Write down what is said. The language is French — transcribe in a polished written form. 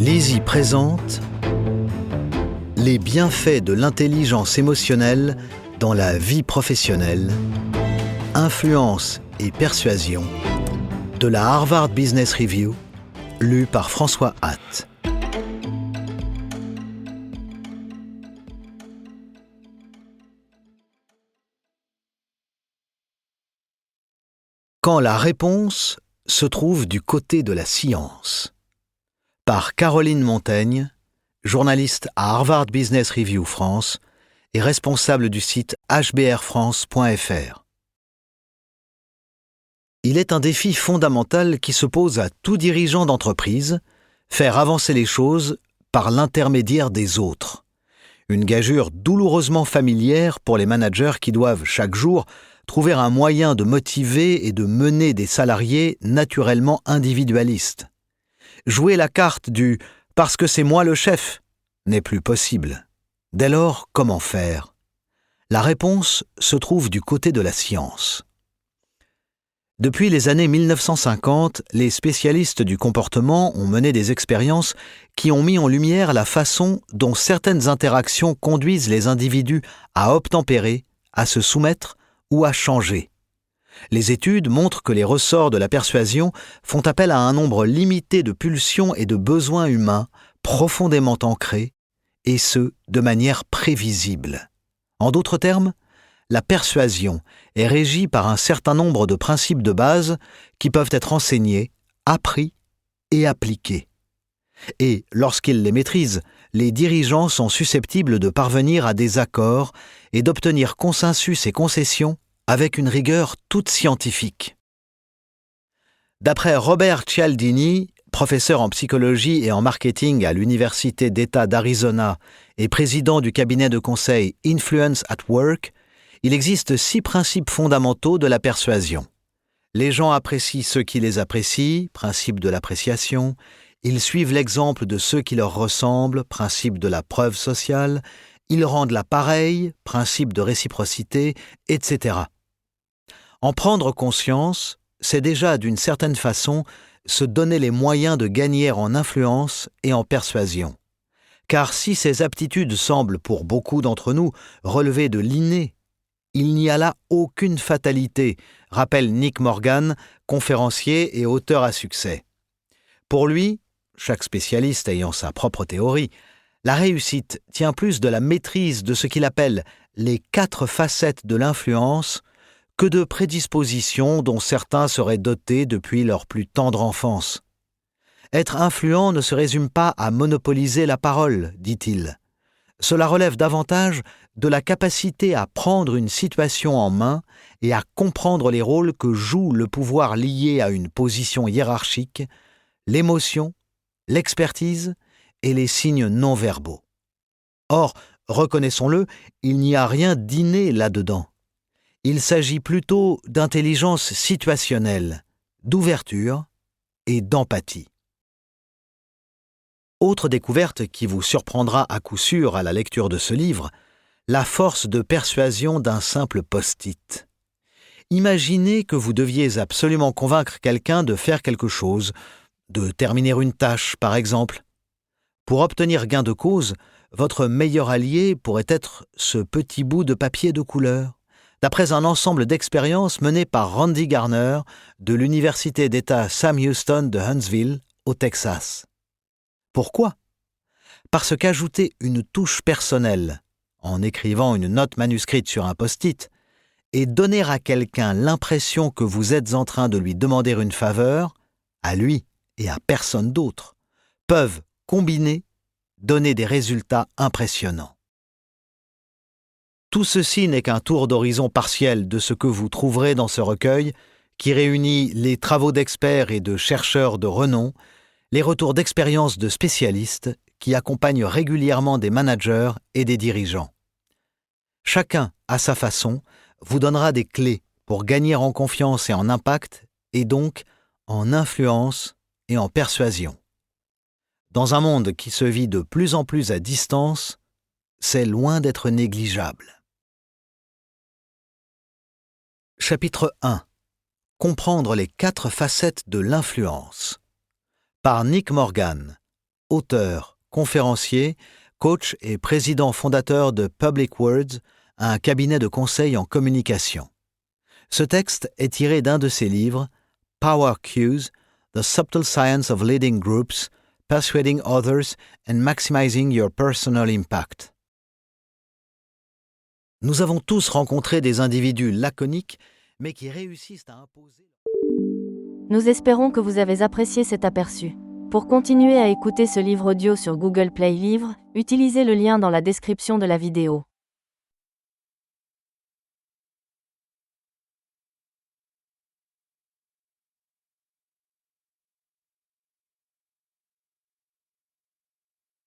Lizzie présente les bienfaits de l'intelligence émotionnelle dans la vie professionnelle, influence et persuasion, de la Harvard Business Review, lu par François Hatt. Quand la réponse se trouve du côté de la science. Par Caroline Montaigne, journaliste à Harvard Business Review France et responsable du site hbrfrance.fr. Il est un défi fondamental qui se pose à tout dirigeant d'entreprise, faire avancer les choses par l'intermédiaire des autres. Une gageure douloureusement familière pour les managers qui doivent chaque jour trouver un moyen de motiver et de mener des salariés naturellement individualistes. Jouer la carte du « parce que c'est moi le chef » n'est plus possible. Dès lors, comment faire ? La réponse se trouve du côté de la science. Depuis les années 1950, les spécialistes du comportement ont mené des expériences qui ont mis en lumière la façon dont certaines interactions conduisent les individus à obtempérer, à se soumettre ou à changer. Les études montrent que les ressorts de la persuasion font appel à un nombre limité de pulsions et de besoins humains profondément ancrés, et ce, de manière prévisible. En d'autres termes, la persuasion est régie par un certain nombre de principes de base qui peuvent être enseignés, appris et appliqués. Et lorsqu'ils les maîtrisent, les dirigeants sont susceptibles de parvenir à des accords et d'obtenir consensus et concessions avec une rigueur toute scientifique. D'après Robert Cialdini, professeur en psychologie et en marketing à l'Université d'État d'Arizona et président du cabinet de conseil Influence at Work, il existe 6 principes fondamentaux de la persuasion. Les gens apprécient ceux qui les apprécient, principe de l'appréciation. Ils suivent l'exemple de ceux qui leur ressemblent, principe de la preuve sociale. Ils rendent l'appareil, principe de réciprocité, etc. En prendre conscience, c'est déjà d'une certaine façon se donner les moyens de gagner en influence et en persuasion. Car si ces aptitudes semblent pour beaucoup d'entre nous relever de l'inné, il n'y a là aucune fatalité, rappelle Nick Morgan, conférencier et auteur à succès. Pour lui, chaque spécialiste ayant sa propre théorie, la réussite tient plus de la maîtrise de ce qu'il appelle les 4 facettes de l'influence que de prédispositions dont certains seraient dotés depuis leur plus tendre enfance. Être influent ne se résume pas à monopoliser la parole, dit-il. Cela relève davantage de la capacité à prendre une situation en main et à comprendre les rôles que joue le pouvoir lié à une position hiérarchique, l'émotion, l'expertise et les signes non-verbaux. Or, reconnaissons-le, il n'y a rien d'inné là-dedans. Il s'agit plutôt d'intelligence situationnelle, d'ouverture et d'empathie. Autre découverte qui vous surprendra à coup sûr à la lecture de ce livre, la force de persuasion d'un simple post-it. Imaginez que vous deviez absolument convaincre quelqu'un de faire quelque chose, de terminer une tâche par exemple. Pour obtenir gain de cause, votre meilleur allié pourrait être ce petit bout de papier de couleur, d'après un ensemble d'expériences menées par Randy Garner de l'Université d'État Sam Houston de Huntsville, au Texas. Pourquoi ? Parce qu'ajouter une touche personnelle, en écrivant une note manuscrite sur un post-it, et donner à quelqu'un l'impression que vous êtes en train de lui demander une faveur, à lui et à personne d'autre, peuvent, combinés, donner des résultats impressionnants. Tout ceci n'est qu'un tour d'horizon partiel de ce que vous trouverez dans ce recueil qui réunit les travaux d'experts et de chercheurs de renom, les retours d'expérience de spécialistes qui accompagnent régulièrement des managers et des dirigeants. Chacun, à sa façon, vous donnera des clés pour gagner en confiance et en impact, et donc en influence et en persuasion. Dans un monde qui se vit de plus en plus à distance, c'est loin d'être négligeable. Chapitre 1. Comprendre les 4 facettes de l'influence. Par Nick Morgan, auteur, conférencier, coach et président fondateur de Public Words, un cabinet de conseil en communication. Ce texte est tiré d'un de ses livres, Power Cues, The Subtle Science of Leading Groups, Persuading Others and Maximizing Your Personal Impact. Nous avons tous rencontré des individus laconiques, mais qui réussissent à imposer... Nous espérons que vous avez apprécié cet aperçu. Pour continuer à écouter ce livre audio sur Google Play Livres, utilisez le lien dans la description de la vidéo.